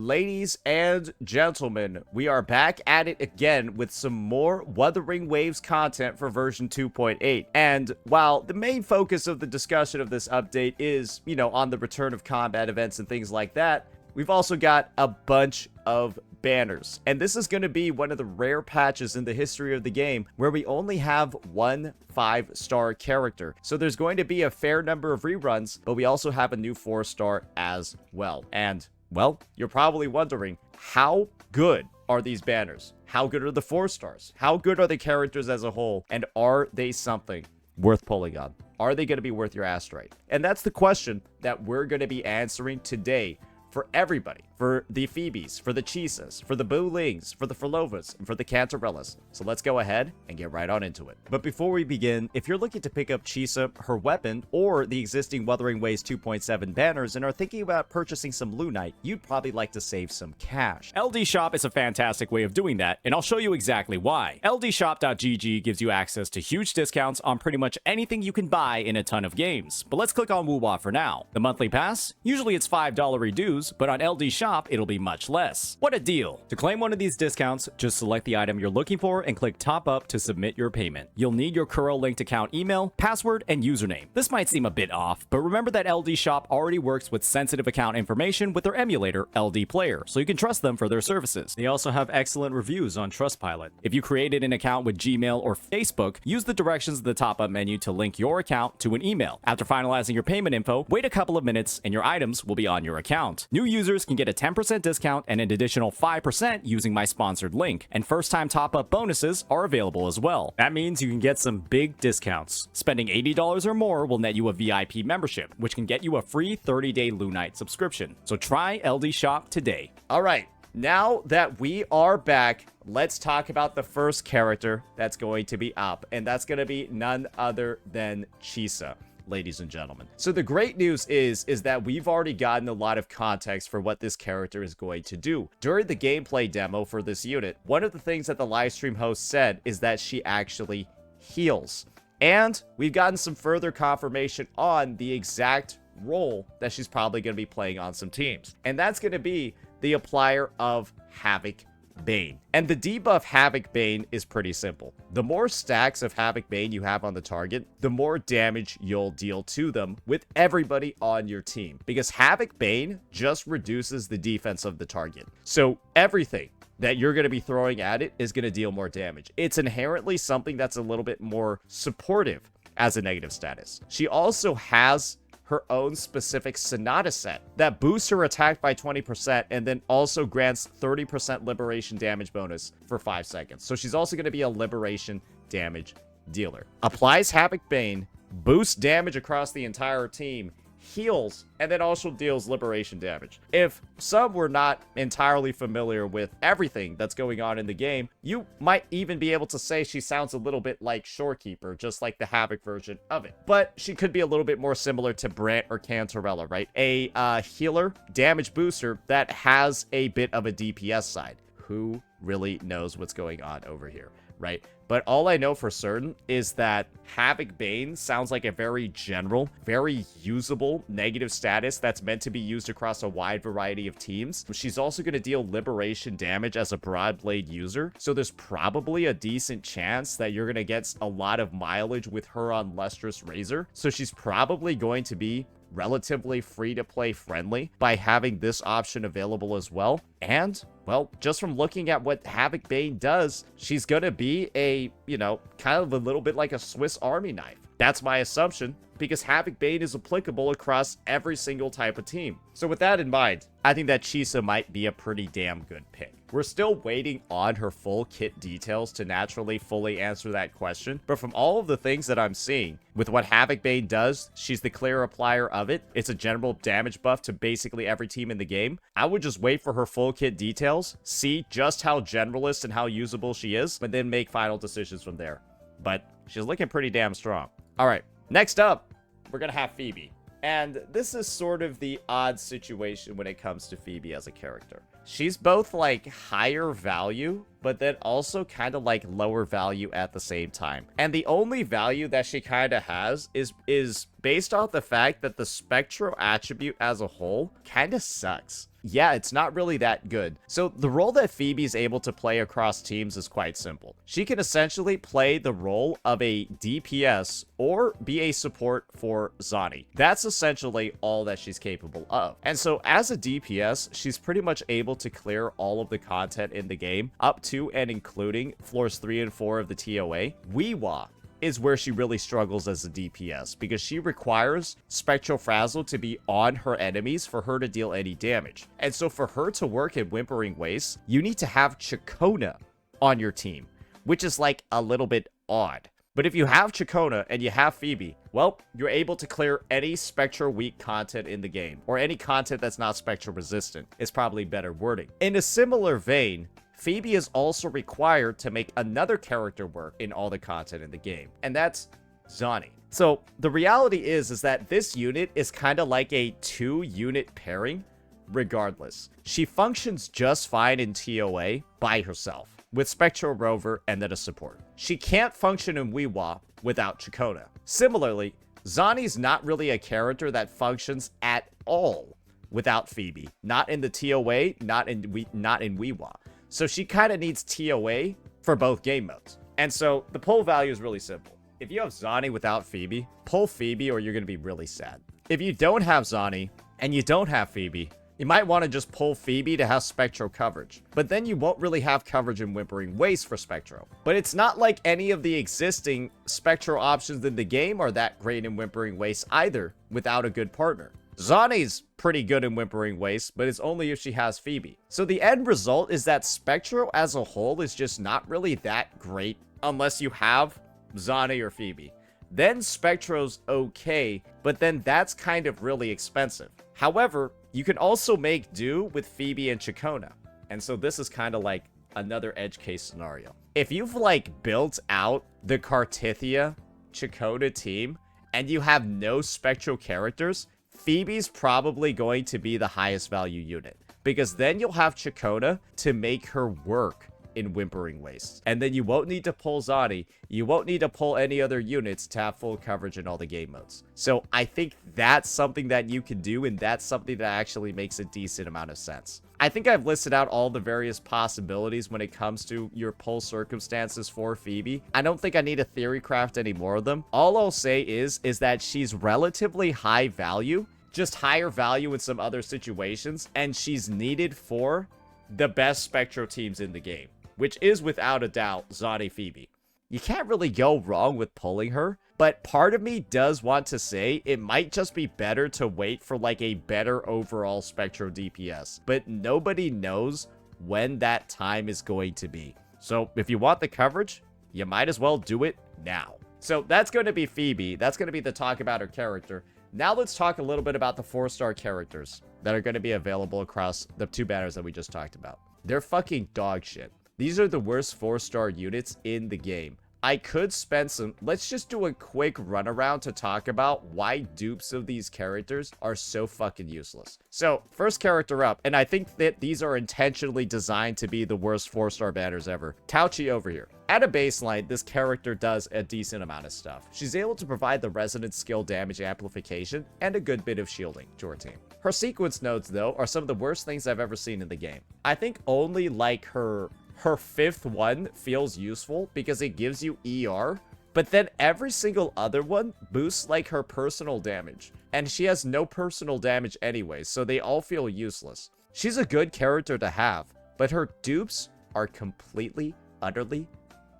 Ladies and gentlemen, we are back at it again with some more Wuthering Waves content for version 2.8. And while the main focus of the discussion of this update is, on the return of combat events and things like that, we've also got a bunch of banners. And this is going to be one of the rare patches in the history of the game where we only have one 5-star character. So there's going to be a fair number of reruns, but we also have a new 4-star as well. And well, you're probably wondering, how good are these banners? How good are the 4 stars? How good are the characters as a whole? And are they something worth pulling on? Are they going to be worth your asteroid? And that's the question that we're going to be answering today for everybody. For the Phoebes, for the Chisas, for the Boolings, for the Phrolovas, and for the Cantarellas. So let's go ahead and get right on into it. But before we begin, if you're looking to pick up Chisa, her weapon, or the existing Wuthering Waves 2.7 banners and are thinking about purchasing some lunite, you'd probably like to save some cash. LD Shop is a fantastic way of doing that, and I'll show you exactly why. LDshop.gg gives you access to huge discounts on pretty much anything you can buy in a ton of games. But let's click on WooWah for now. The monthly pass, usually it's $5 dues, but on LD Shop, it'll be much less. What a deal! To claim one of these discounts, just select the item you're looking for and click top up to submit your payment. You'll need your Curl linked account email, password, and username. This might seem a bit off, but remember that LD Shop already works with sensitive account information with their emulator, LD Player, so you can trust them for their services. They also have excellent reviews on Trustpilot. If you created an account with Gmail or Facebook, use the directions in the top up menu to link your account to an email. After finalizing your payment info, wait a couple of minutes and your items will be on your account. New users can get a 10% discount and an additional 5% using my sponsored link, and first-time top-up bonuses are available as well. That means you can get some big discounts. Spending $80 or more will net you a VIP membership, which can get you a free 30-day lunite subscription. So try LD Shop today. All right, now that we are back, let's talk about the first character that's going to be up, and that's going to be none other than Chisa, ladies and gentlemen. So the great news is that we've already gotten a lot of context for what this character is going to do. During the gameplay demo for this unit, one of the things that the livestream host said is that she actually heals. And we've gotten some further confirmation on the exact role that she's probably going to be playing on some teams. And that's going to be the applier of Havoc Bane. And the debuff Havoc Bane is pretty simple. The more stacks of Havoc Bane you have on the target, the more damage you'll deal to them with everybody on your team. Because Havoc Bane just reduces the defense of the target. So everything that you're going to be throwing at it is going to deal more damage. It's inherently something that's a little bit more supportive as a negative status. She also has her own specific Sonata set that boosts her attack by 20% and then also grants 30% liberation damage bonus for 5 seconds. So she's also going to be a liberation damage dealer. Applies Havoc Bane, boosts damage across the entire team, heals, and then also deals liberation damage. If some were not entirely familiar with everything that's going on in the game, you might even be able to say she sounds a little bit like Shorekeeper, just like the Havoc version of it. But she could be a little bit more similar to Brant or Cantarella, right? A healer, damage booster that has a bit of a DPS side. Who really knows what's going on over here, right? But all I know for certain is that Havoc Bane sounds like a very general, very usable negative status that's meant to be used across a wide variety of teams. She's also going to deal liberation damage as a Broadblade user, so there's probably a decent chance that you're going to get a lot of mileage with her on Lustrous Razor. So she's probably going to be relatively free-to-play friendly by having this option available as well. And, well, just from looking at what Havoc Bane does, she's gonna be a, kind of a little bit like a Swiss Army knife. That's my assumption, because Havoc Bane is applicable across every single type of team. So with that in mind, I think that Chisa might be a pretty damn good pick. We're still waiting on her full kit details to naturally fully answer that question, but from all of the things that I'm seeing, with what Havoc Bane does, she's the clear applier of it. It's a general damage buff to basically every team in the game. I would just wait for her full kit details, see just how generalist and how usable she is, but then make final decisions from there. But she's looking pretty damn strong. All right, next up, we're gonna have Phoebe. And this is sort of the odd situation when it comes to Phoebe as a character. She's both like higher value but then also kind of like lower value at the same time. And the only value that she kind of has is based off the fact that the Spectro attribute as a whole kind of sucks. Yeah, it's not really that good. So the role that Phoebe is able to play across teams is quite simple. She can essentially play the role of a DPS or be a support for Zani. That's essentially all that she's capable of. And so as a DPS, she's pretty much able to clear all of the content in the game up to and including floors 3 and 4 of the TOA. Weewa is where she really struggles as a DPS because she requires Spectral Frazzle to be on her enemies for her to deal any damage. And so for her to work in Wuthering Waves, you need to have Chakona on your team, which is like a little bit odd. But if you have Chakona and you have Phoebe, well, you're able to clear any Spectral weak content in the game, or any content that's not Spectral resistant, is probably better wording. In a similar vein, Phoebe is also required to make another character work in all the content in the game, and that's Zani. So the reality is that this unit is kind of like a 2-unit pairing regardless. She functions just fine in TOA by herself, with Spectral Rover and then a support. She can't function in Weewa without Chakona. Similarly, Zani's not really a character that functions at all without Phoebe. Not in the TOA, not in Weewa. So she kind of needs TOA for both game modes. And so the pull value is really simple. If you have Zani without Phoebe, pull Phoebe or you're going to be really sad. If you don't have Zani and you don't have Phoebe, you might want to just pull Phoebe to have Spectro coverage. But then you won't really have coverage in Wuthering Waves for Spectro. But it's not like any of the existing Spectro options in the game are that great in Wuthering Waves either without a good partner. Zani's pretty good in Wuthering Waves, but it's only if she has Phoebe. So the end result is that Spectro as a whole is just not really that great unless you have Zani or Phoebe. Then Spectro's okay, but then that's kind of really expensive. However, you can also make do with Phoebe and Chakona. And so this is kind of like another edge case scenario. If you've like built out the Cartithia Chakona team and you have no Spectral characters, Phoebe's probably going to be the highest value unit, because then you'll have Chakona to make her work in Wuthering Waves. And then you won't need to pull Zani, you won't need to pull any other units to have full coverage in all the game modes. So I think that's something that you can do, and that's something that actually makes a decent amount of sense. I think I've listed out all the various possibilities when it comes to your pull circumstances for Phoebe. I don't think I need to theory craft any more of them. All I'll say is that she's relatively high value, just higher value in some other situations, and she's needed for the best Spectro teams in the game, which is without a doubt Zani Phoebe. You can't really go wrong with pulling her, but part of me does want to say it might just be better to wait for like a better overall Spectro DPS, but nobody knows when that time is going to be. So if you want the coverage, you might as well do it now. So that's going to be Phoebe. That's going to be the talk about her character. Now let's talk a little bit about the 4-star characters that are going to be available across the 2 banners that we just talked about. They're fucking dog shit. These are the worst 4-star units in the game. I could spend some... Let's just do a quick runaround to talk about why dupes of these characters are so fucking useless. So, first character up, and I think that these are intentionally designed to be the worst 4-star banners ever. Tauchi over here. At a baseline, this character does a decent amount of stuff. She's able to provide the resonant skill damage amplification and a good bit of shielding to her team. Her sequence nodes, though, are some of the worst things I've ever seen in the game. I think only like her 5th one feels useful because it gives you ER, but then every single other one boosts like her personal damage, and she has no personal damage anyway, so they all feel useless. She's a good character to have, but her dupes are completely, utterly,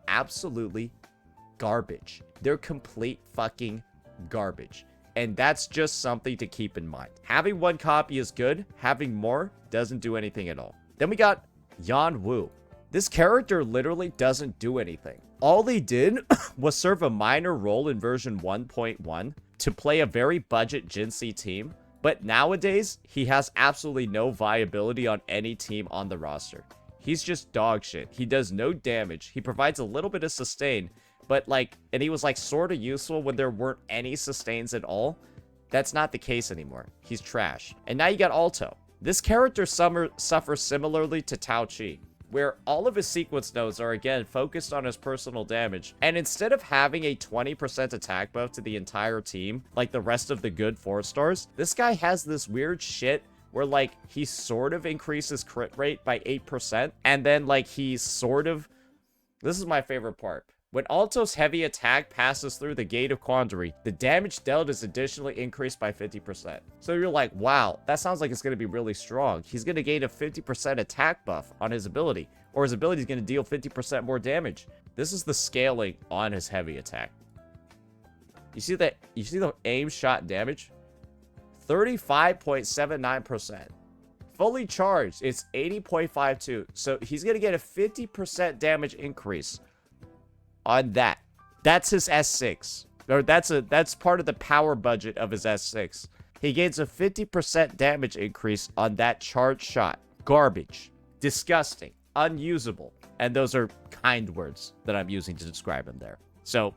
absolutely garbage. They're complete fucking garbage, and that's just something to keep in mind. Having one copy is good, having more doesn't do anything at all. Then we got Yan Wu. This character literally doesn't do anything. All he did was serve a minor role in version 1.1 to play a very budget Jinsei team, but nowadays, he has absolutely no viability on any team on the roster. He's just dog shit. He does no damage. He provides a little bit of sustain, but like, and he was like sort of useful when there weren't any sustains at all. That's not the case anymore. He's trash. And now you got Alto. This character suffers similarly to Tao Chi. where all of his sequence nodes are, again, focused on his personal damage. And instead of having a 20% attack buff to the entire team, like the rest of the good 4-stars, this guy has this weird shit where, like, he sort of increases crit rate by 8%, and then, like, he sort of... This is my favorite part. When Alto's heavy attack passes through the Gate of Quandary, the damage dealt is additionally increased by 50%. So you're like, wow, that sounds like it's going to be really strong. He's going to gain a 50% attack buff on his ability, or his ability is going to deal 50% more damage. This is the scaling on his heavy attack. You see that? You see the aim shot damage? 35.79%. Fully charged, it's 80.52. So he's going to get a 50% damage increase on that. That's his S6. Or that's part of the power budget of his S6. He gains a 50% damage increase on that charged shot. Garbage. Disgusting. Unusable. And those are kind words that I'm using to describe him there. So,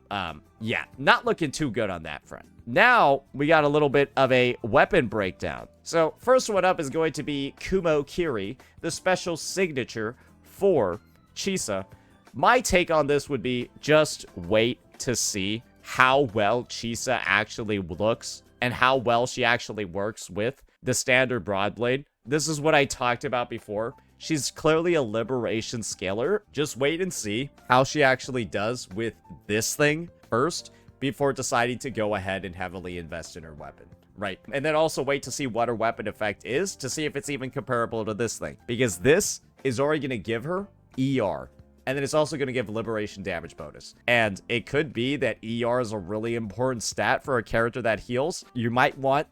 yeah, not looking too good on that front. Now, we got a little bit of a weapon breakdown. So, first one up is going to be Kumo Kiri, the special signature for Chisa. My take on this would be just wait to see how well Chisa actually looks and how well she actually works with the standard Broadblade. This is what I talked about before. She's clearly a liberation scaler. Just wait and see how she actually does with this thing first before deciding to go ahead and heavily invest in her weapon. Right. And then also wait to see what her weapon effect is to see if it's even comparable to this thing. Because this is already going to give her ER. And then it's also going to give liberation damage bonus. And it could be that ER is a really important stat for a character that heals. You might want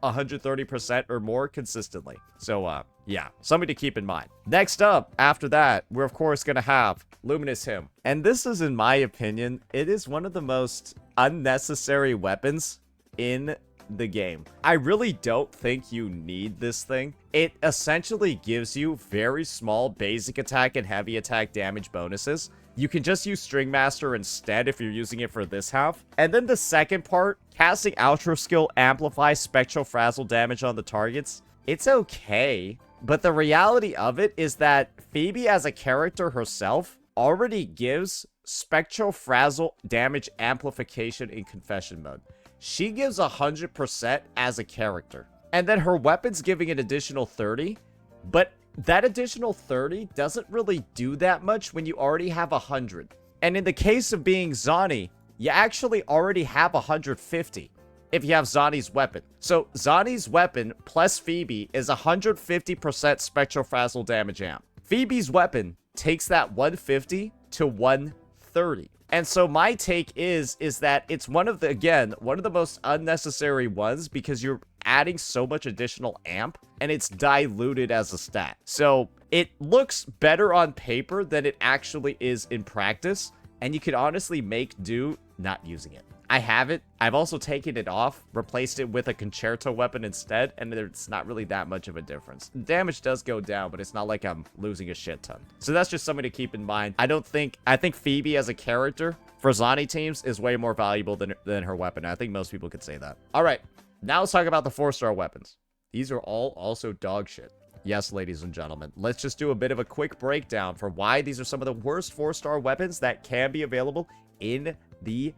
130% or more consistently. So, yeah, something to keep in mind. Next up, after that, we're of course going to have Luminous Hymn. And this is, in my opinion, it is one of the most unnecessary weapons in the game. I really don't think you need this thing. It essentially gives you very small basic attack and heavy attack damage bonuses. You can just use String Master instead if you're using it for this half. And then the second part, casting Outro Skill amplifies Spectral Frazzle damage on the targets. It's okay, but the reality of it is that Phoebe as a character herself already gives Spectral Frazzle damage amplification in Confession mode. She gives 100% as a character. And then her weapon's giving an additional 30, but that additional 30 doesn't really do that much when you already have 100. And in the case of being Zani, you actually already have 150 if you have Zani's weapon. So Zani's weapon plus Phoebe is 150% Spectral Frazzle damage amp. Phoebe's weapon takes that 150 to 130. And so my take is that it's one of the most unnecessary ones because you're adding so much additional amp and it's diluted as a stat. So it looks better on paper than it actually is in practice. And you could honestly make do not using it. I have it. I've also taken it off, replaced it with a Concerto weapon instead, and it's not really that much of a difference. Damage does go down, but it's not like I'm losing a shit ton. So that's just something to keep in mind. I think Phoebe as a character for Zani teams is way more valuable than her weapon. I think most people could say that. All right, now let's talk about the 4-star weapons. These are all also dog shit. Yes, ladies and gentlemen, let's just do a bit of a quick breakdown for why these are some of the worst 4-star weapons that can be available in the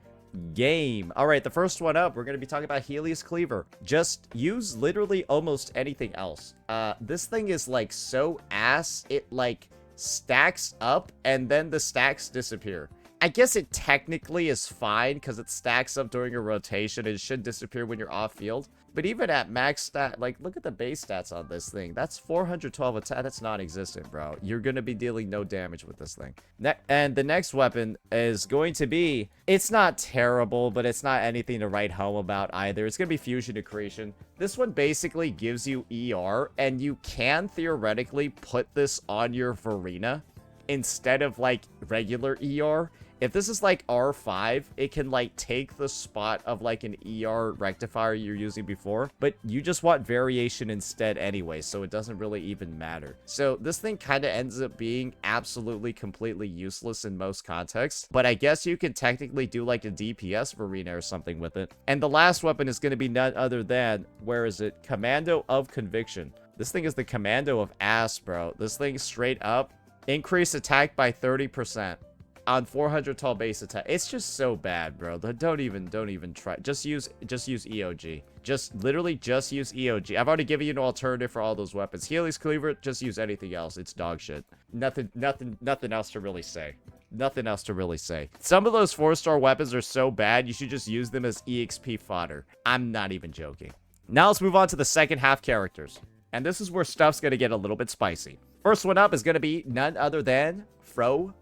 game. All right, the first one up, we're going to be talking about Helios Cleaver. Just use literally almost anything else. This thing is like so ass, it like stacks up and then the stacks disappear. I guess it technically is fine because it stacks up during a rotation and it should disappear when you're off field. But even at max stat, like, look at the base stats on this thing. That's 412 attack. That's non-existent, bro. You're going to be dealing no damage with this thing. And the next weapon is going to be, it's not terrible, but it's not anything to write home about either. It's going to be Fusion Accretion. This one basically gives you ER, and you can theoretically put this on your Varina instead of, like, regular ER. If this is like R5, it can like take the spot of like an ER rectifier you're using before, but you just want variation instead anyway, so it doesn't really even matter. So this thing kind of ends up being absolutely completely useless in most contexts, but I guess you can technically do like a DPS Varina or something with it. And the last weapon is going to be none other than, where is it? Commando of Conviction. This thing is the commando of ass, bro. This thing straight up Increase attack by 30% on 400 tall base attack. It's just so bad, bro. Don't even try. Just use EOG. Literally just use EOG. I've already given you an alternative for all those weapons. Healy's Cleaver, just use anything else. It's dog shit. Nothing else to really say. Nothing else to really say. Some of those 4-star weapons are so bad, you should just use them as EXP fodder. I'm not even joking. Now let's move on to the second half characters. And this is where stuff's gonna get a little bit spicy. First one up is gonna be none other than Phrolova.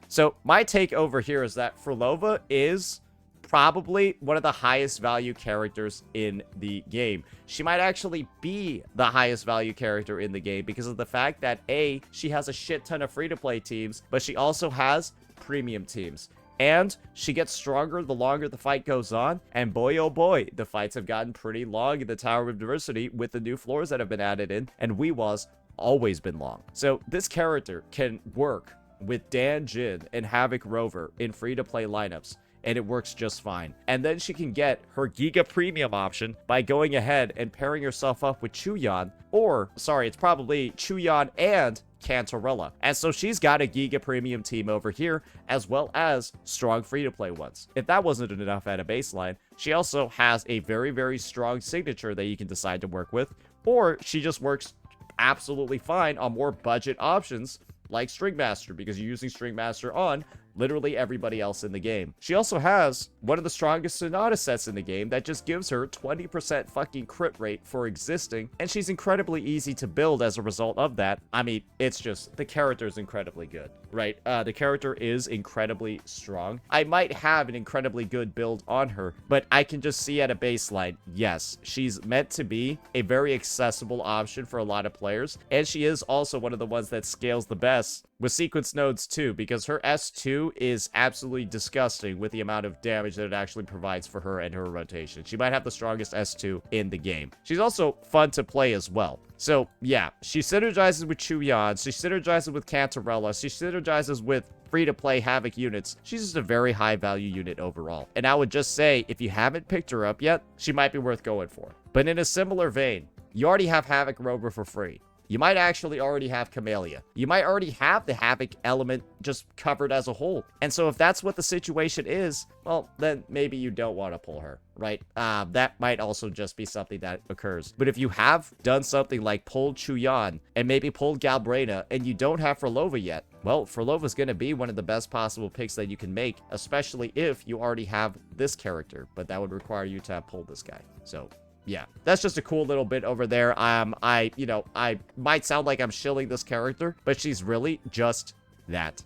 So my take over here is that Phrolova is probably one of the highest value characters in the game. She might actually be the highest value character in the game because of the fact that A, she has a shit ton of free-to-play teams, but she also has premium teams. And she gets stronger the longer the fight goes on. And boy, oh boy, the fights have gotten pretty long in the Tower of Diversity with the new floors that have been added in. And Weewa's always been long. So this character can work with Dan Jin and Havoc Rover in free-to-play lineups, and it works just fine. And then she can get her Giga Premium option by going ahead and pairing herself up with Chuyan, or, sorry, it's probably Chuyan and Cantarella. And so she's got a Giga Premium team over here, as well as strong free-to-play ones. If that wasn't enough at a baseline, she also has a very, very strong signature that you can decide to work with, or she just works absolutely fine on more budget options like Stringmaster, because you're using Stringmaster on literally everybody else in the game. She also has one of the strongest Sonata sets in the game that just gives her 20% fucking crit rate for existing, and she's incredibly easy to build as a result of that. I mean, it's just, the character is incredibly good, right? The character is incredibly strong. I might have an incredibly good build on her, but I can just see at a baseline, yes, she's meant to be a very accessible option for a lot of players, and she is also one of the ones that scales the best with sequence nodes too, because her S2 is absolutely disgusting with the amount of damage that it actually provides for her and her rotation. She might have the strongest S2 in the game. She's also fun to play as well. So yeah, she synergizes with Chuyan, she synergizes with Cantarella, she synergizes with free-to-play Havoc units. She's just a very high value unit overall. And I would just say, if you haven't picked her up yet, she might be worth going for. But in a similar vein, you already have Havoc Rover for free. You might actually already have Camellia. You might already have the Havoc element just covered as a whole. And so if that's what the situation is, well, then maybe you don't want to pull her, right? That might also just be something that occurs. But if you have done something like pulled Chuyan and maybe pulled Galbrena and you don't have Phrolova yet, well, Frolova's going to be one of the best possible picks that you can make, especially if you already have this character. But that would require you to have pulled this guy. So yeah, that's just a cool little bit over there. I might sound like I'm shilling this character, but she's really just that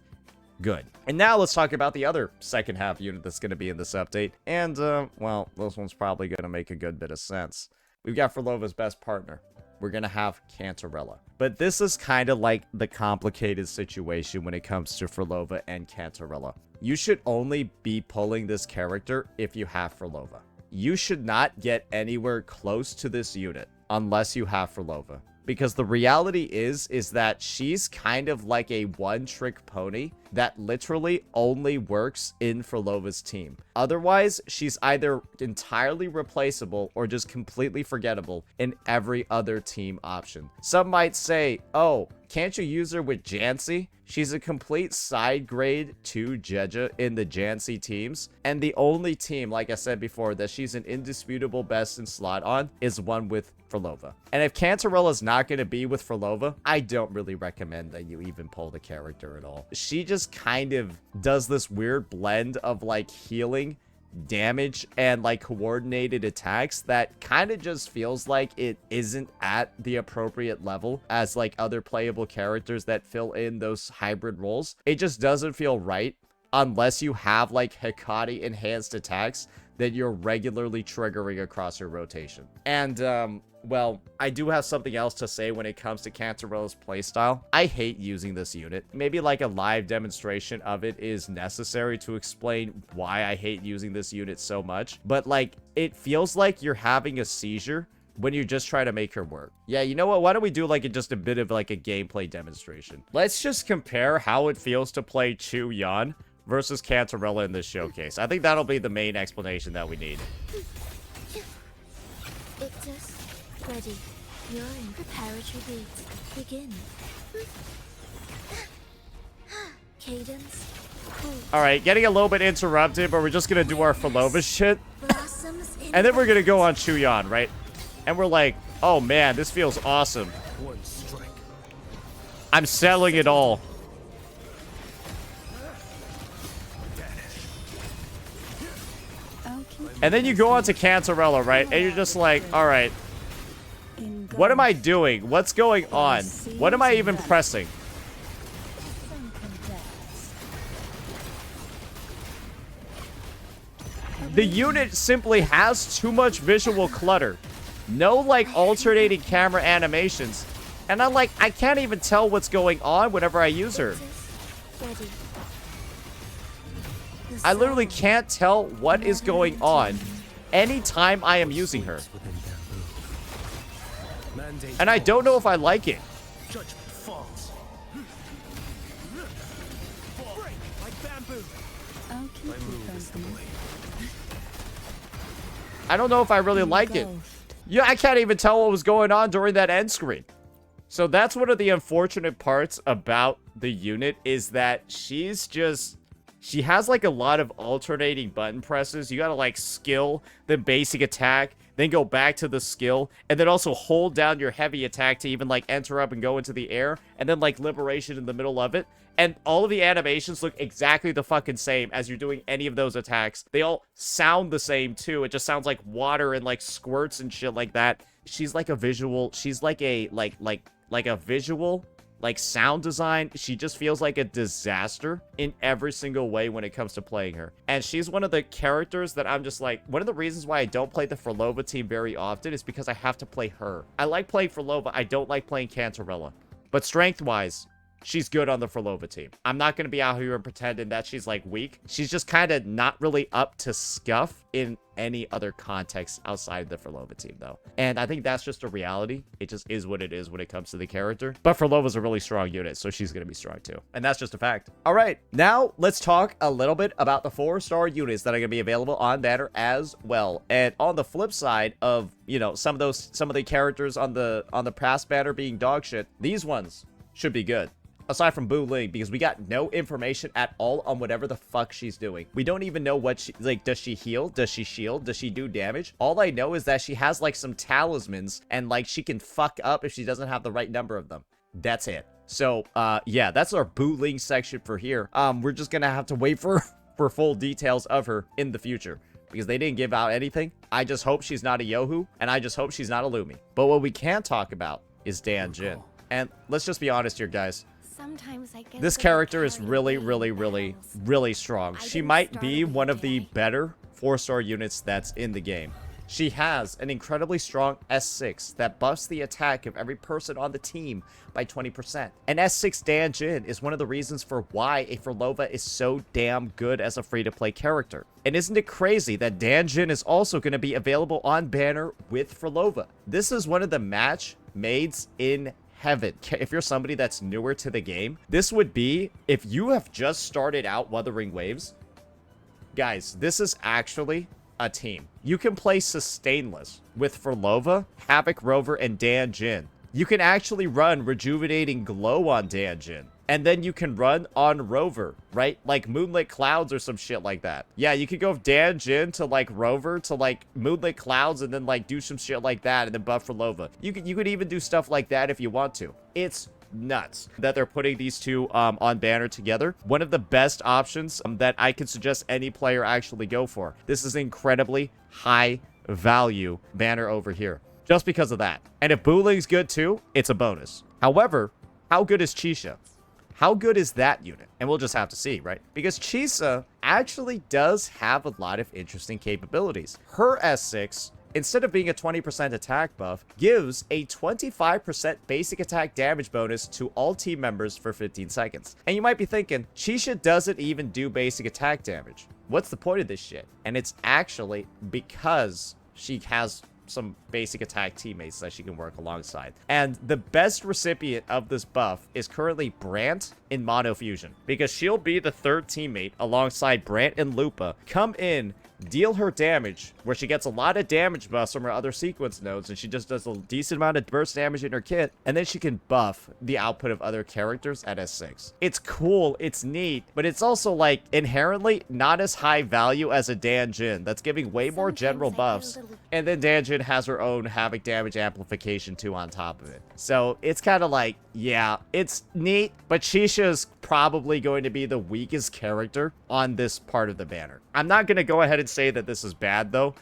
good. And now let's talk about the other second half unit that's going to be in this update. And, well, this one's probably going to make a good bit of sense. We've got Frolova's best partner. We're going to have Cantarella. But this is kind of like the complicated situation when it comes to Phrolova and Cantarella. You should only be pulling this character if you have Phrolova. You should not get anywhere close to this unit unless you have Phrolova. Because the reality is that she's kind of like a one-trick pony that literally only works in Phrolova's team. Otherwise, she's either entirely replaceable or just completely forgettable in every other team option. Some might say, oh, can't you use her with Jancy? She's a complete side grade to Jeja in the Jancy teams. And the only team, like I said before, that she's an indisputable best in slot on is one with Phrolova. And if Cantarella's not going to be with Phrolova, I don't really recommend that you even pull the character at all. She just kind of does this weird blend of like healing, damage, and like coordinated attacks that kind of just feels like it isn't at the appropriate level as like other playable characters that fill in those hybrid roles. It just doesn't feel right unless you have like Hecate enhanced attacks that you're regularly triggering across your rotation. And well, I do have something else to say when it comes to Cantarella's playstyle. I hate using this unit. Maybe like a live demonstration of it is necessary to explain why I hate using this unit so much. But like, it feels like you're having a seizure when you just try to make her work. Yeah, you know what? Why don't we do like just a bit of like a gameplay demonstration? Let's just compare how it feels to play Chuyan versus Cantarella in this showcase. I think that'll be the main explanation that we need. Ready. You're in preparatory beats. Begin. Cadence. Alright, getting a little bit interrupted, but we're just gonna do our Phrolova shit. Blossoms in And then we're gonna go on Chuyan, right? And we're like, oh man, this feels awesome. One strike. I'm selling it all. And then you go on to Cantarella, right? And you're just like, alright, what am I doing? What's going on? What am I even pressing? The unit simply has too much visual clutter. No, like, alternating camera animations. And I'm like, I can't even tell what's going on whenever I use her. ready. I literally can't tell what is going on anytime I am using her. And I don't know if I like it. Judgment falls. Break like bamboo. I'll keep My you move is the company. blade. I don't know if I really like it. Yeah, I can't even tell what was going on during that end screen. So that's one of the unfortunate parts about the unit, is that she's just... She has like a lot of alternating button presses. You gotta like skill the basic attack, then go back to the skill, and then also hold down your heavy attack to even like enter up and go into the air, and then like liberation in the middle of it. And all of the animations look exactly the fucking same as you're doing any of those attacks. They all sound the same too. It just sounds like water and like squirts and shit like that. She's like a visual, she's like a like a visual like sound design. She just feels like a disaster in every single way when it comes to playing her. And she's one of the characters that I'm just like, one of the reasons why I don't play the Phrolova team very often is because I have to play her. I like playing Phrolova. I don't like playing Cantarella. But strength-wise, she's good on the Phrolova team. I'm not going to be out here and pretending that she's like weak. She's just kind of not really up to scuff in any other context outside the Phrolova team, though. And I think that's just a reality. It just is what it is when it comes to the character. But Phrolova's a really strong unit, so she's going to be strong too. And that's just a fact. All right, now let's talk a little bit about the 4-star units that are going to be available on banner as well. And on the flip side of, you know, some of the characters on the past banner being dog shit, these ones should be good. Aside from Bu Ling, because we got no information at all on whatever the fuck she's doing. We don't even know what she, like, does she heal? Does she shield? Does she do damage? All I know is that she has, like, some talismans, and, like, she can fuck up if she doesn't have the right number of them. That's it. So, yeah, that's our Bu Ling section for here. We're just gonna have to wait for full details of her in the future, because they didn't give out anything. I just hope she's not a Yohu, and I just hope she's not a Lumi. But what we can talk about is Dan Jin. And let's just be honest here, guys. Sometimes I get This character is really strong. She might be one of the better 4-star units that's in the game. She has an incredibly strong S6 that buffs the attack of every person on the team by 20%. And S6 Dan Jin is one of the reasons for why a Phrolova is so damn good as a free-to-play character. And isn't it crazy that Dan Jin is also going to be available on banner with Phrolova? This is one of the match mades in heaven. If you're somebody that's newer to the game, this would be, if you have just started out Wuthering Waves, guys, this is actually a team. You can play Sustainless with Phrolova, Havoc Rover, and Dan Jin. You can actually run Rejuvenating Glow on Dan Jin. And then you can run on Rover, right? Like Moonlit Clouds or some shit like that. Yeah, you could go Dan Jin to like Rover to like Moonlit Clouds and then like do some shit like that and then buff Phrolova. You could even do stuff like that if you want to. It's nuts that they're putting these two on banner together. One of the best options that I can suggest any player actually go for. This is incredibly high value banner over here, just because of that. And if Bu Ling's good too, it's a bonus. However, how good is Chisa? How good is that unit? And we'll just have to see, right? Because Chisa actually does have a lot of interesting capabilities. Her S6, instead of being a 20% attack buff, gives a 25% basic attack damage bonus to all team members for 15 seconds. And you might be thinking, Chisa doesn't even do basic attack damage. What's the point of this shit? And it's actually because she has some basic attack teammates that she can work alongside. And the best recipient of this buff is currently Brant in Mono Fusion, because she'll be the third teammate alongside Brant and Lupa, come in deal her damage, where she gets a lot of damage buffs from her other sequence nodes, and she just does a decent amount of burst damage in her kit, and then she can buff the output of other characters at S6. It's cool, it's neat, but it's also, like, inherently not as high value as a Danjin that's giving way more general buffs, and then Danjin has her own Havoc damage amplification too on top of it. So it's kind of like, yeah, it's neat, but Chisha's probably going to be the weakest character on this part of the banner. I'm not going to go ahead and say that this is bad, though,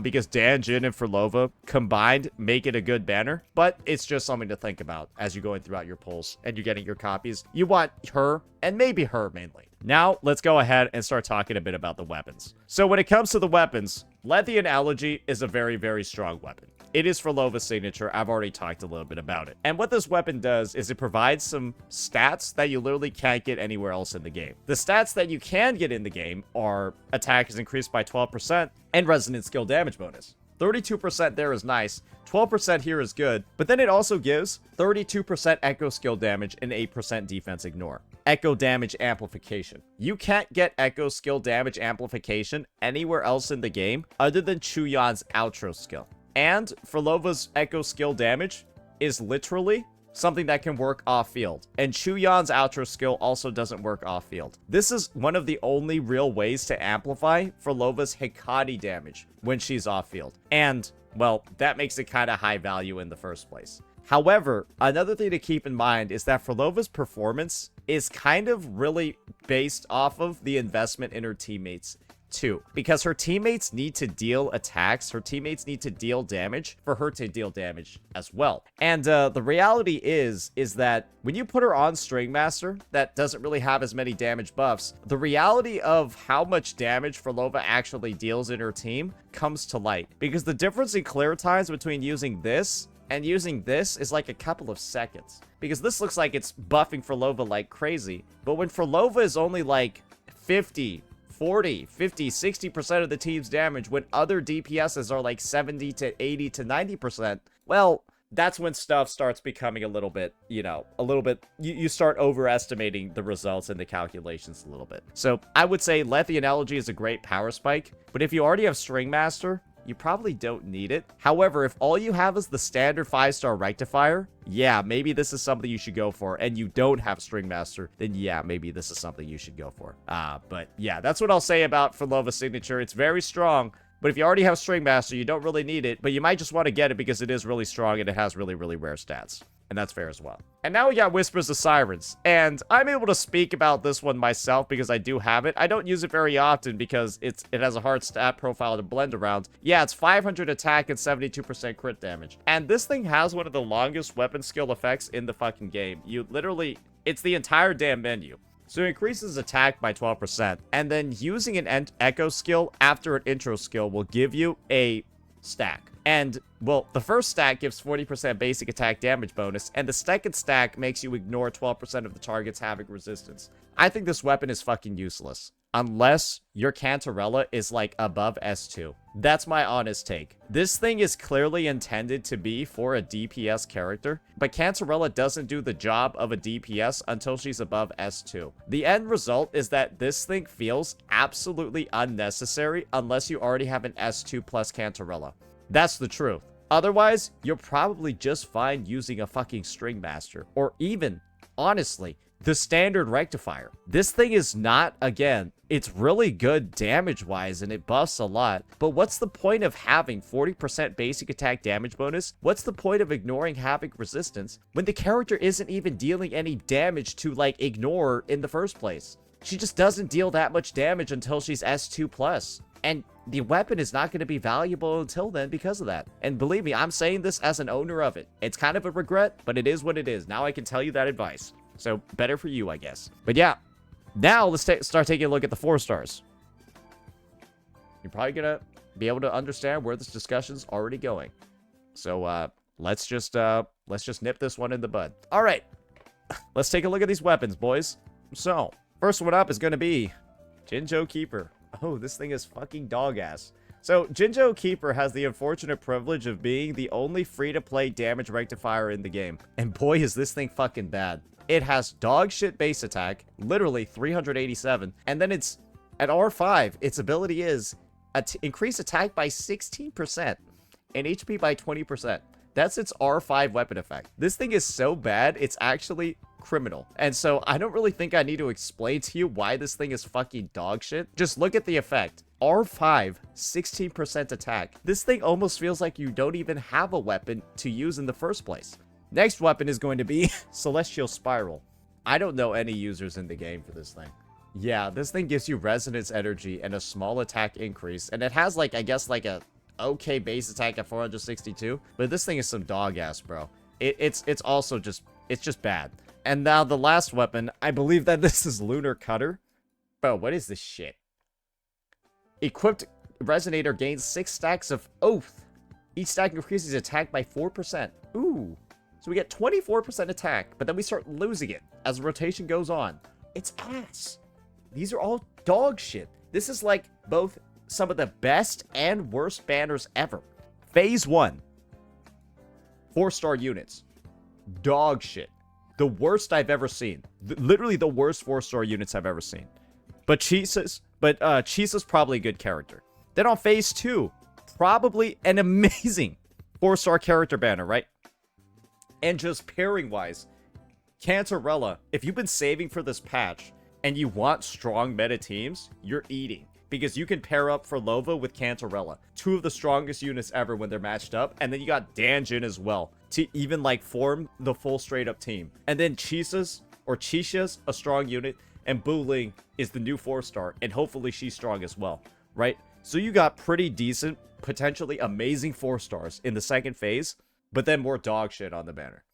because Danjin and Phrolova combined make it a good banner, but it's just something to think about as you're going throughout your pulls and you're getting your copies. You want her, and maybe her mainly. Now, let's go ahead and start talking a bit about the weapons. So when it comes to the weapons, Lethean Elegy is a very, very strong weapon. It is Phrolova's signature. I've already talked a little bit about it. And what this weapon does is it provides some stats that you literally can't get anywhere else in the game. The stats that you can get in the game are attack is increased by 12% and resonant skill damage bonus. 32% there is nice, 12% here is good, but then it also gives 32% echo skill damage and 8% defense ignore. Echo damage amplification. You can't get echo skill damage amplification anywhere else in the game other than Chuyan's outro skill. And Phrolova's echo skill damage is literally something that can work off-field. And Chuyan's outro skill also doesn't work off-field. This is one of the only real ways to amplify Phrolova's Hikari damage when she's off-field. And, well, that makes it kind of high value in the first place. However, another thing to keep in mind is that Phrolova's performance is kind of really based off of the investment in her teammates too, because her teammates need to deal attacks, her teammates need to deal damage for her to deal damage as well. And the reality is that when you put her on String Master that doesn't really have as many damage buffs, the reality of how much damage Phrolova actually deals in her team comes to light, because the difference in clear times between using this and using this is like a couple of seconds, because this looks like it's buffing Phrolova like crazy, but when Phrolova is only like 50, 40, 50, 60% of the team's damage, when other DPSs are like 70 to 80 to 90%, well, that's when stuff starts becoming a little bit, you start overestimating the results and the calculations a little bit. So I would say Lethean Elegy is a great power spike, but if you already have String Master, you probably don't need it. However, if all you have is the standard 5-star rectifier, yeah, maybe this is something you should go for, and you don't have String Master, then yeah, maybe this is something you should go for. But yeah, that's what I'll say about Phrolova's signature. It's very strong, but if you already have String Master, you don't really need it, but you might just want to get it because it is really strong and it has really, really rare stats. And that's fair as well. And now we got Whispers of Sirens. And I'm able to speak about this one myself because I do have it. I don't use it very often because it has a hard stat profile to blend around. Yeah, it's 500 attack and 72% crit damage. And this thing has one of the longest weapon skill effects in the fucking game. You literally, it's the entire damn menu. So it increases attack by 12%. And then using an echo skill after an intro skill will give you a stack. And, well, the first stack gives 40% basic attack damage bonus, and the second stack makes you ignore 12% of the target's Havoc resistance. I think this weapon is fucking useless. Unless your Cantarella is, like, above S2. That's my honest take. This thing is clearly intended to be for a DPS character, but Cantarella doesn't do the job of a DPS until she's above S2. The end result is that this thing feels absolutely unnecessary unless you already have an S2 plus Cantarella. That's the truth. Otherwise, you're probably just fine using a fucking String Master, or even, honestly, the standard rectifier. This thing is not, again, it's really good damage-wise and it buffs a lot, but what's the point of having 40% basic attack damage bonus? What's the point of ignoring Havoc resistance when the character isn't even dealing any damage to, like, ignore in the first place? She just doesn't deal that much damage until she's S2+. And the weapon is not going to be valuable until then because of that. And believe me, I'm saying this as an owner of it. It's kind of a regret, but it is what it is. Now I can tell you that advice. So better for you, I guess. But yeah, now let's start taking a look at the 4 stars. You're probably going to be able to understand where this discussion's already going. So let's just nip this one in the bud. All right, let's take a look at these weapons, boys. So first one up is going to be Jinzhou Keeper. Oh, this thing is fucking dog ass. So, Jinzhou Keeper has the unfortunate privilege of being the only free-to-play damage rectifier in the game. And boy, is this thing fucking bad. It has dog shit base attack, literally 387, and then it's, at R5, its ability is, increase attack by 16% and HP by 20%. That's its R5 weapon effect. This thing is so bad, it's actually criminal. And so I don't really think I need to explain to you why this thing is fucking dog shit. Just look at the effect. R5, 16% attack. This thing almost feels like you don't even have a weapon to use in the first place. Next weapon is going to be Celestial Spiral. I don't know any users in the game for this thing. Yeah, this thing gives you resonance energy and a small attack increase. And it has like, I guess like a okay base attack at 462. But this thing is some dog ass, bro. It's also just, it's just bad. And now the last weapon, I believe that this is Lunar Cutter. Bro, what is this shit? Equipped Resonator gains 6 stacks of Oath. Each stack increases attack by 4%. Ooh. So we get 24% attack, but then we start losing it as the rotation goes on. It's ass. These are all dog shit. This is like both some of the best and worst banners ever. Phase 1. 4-star units. Dog shit. The worst I've ever seen. Literally the worst 4-star units I've ever seen. But Chisa's probably a good character. Then on Phase 2, probably an amazing 4-star character banner, right? And just pairing-wise, Cantarella, if you've been saving for this patch and you want strong meta teams, you're eating. Because you can pair up Phrolova with Cantarella. 2 of the strongest units ever when they're matched up. And then you got Danjin as well to even like form the full straight up team. And then Chisa's a strong unit. And Buling is the new 4-star. And hopefully she's strong as well, right? So you got pretty decent, potentially amazing 4-stars in the second phase. But then more dog shit on the banner.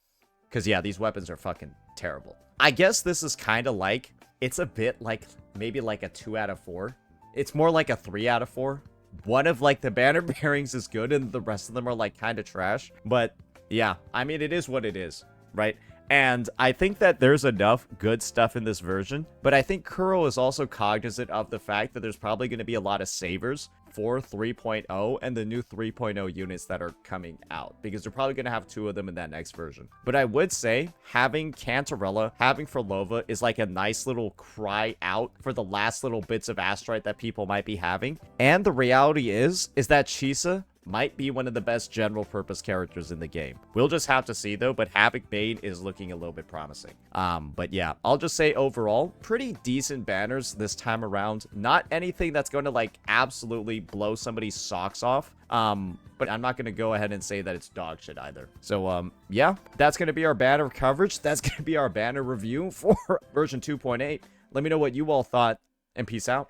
Because yeah, these weapons are fucking terrible. I guess this is kind of like, it's a bit like, maybe like a 2 out of 4. It's more like a 3 out of 4. One of like the banner pairings is good and the rest of them are like kind of trash. But yeah, I mean, it is what it is, right? And I think that there's enough good stuff in this version. But I think Kuro is also cognizant of the fact that there's probably going to be a lot of savers for 3.0 and the new 3.0 units that are coming out. Because they're probably going to have 2 of them in that next version. But I would say having Cantarella, having Phrolova is like a nice little cry out for the last little bits of Astrite that people might be having. And the reality is that Chisa might be one of the best general purpose characters in the game. We'll just have to see though, but having Bane is looking a little bit promising. But yeah, I'll just say overall, pretty decent banners this time around. Not anything that's going to like absolutely blow somebody's socks off. But I'm not going to go ahead and say that it's dog shit either. So, yeah, that's going to be our banner coverage. That's going to be our banner review for version 2.8. Let me know what you all thought, and peace out.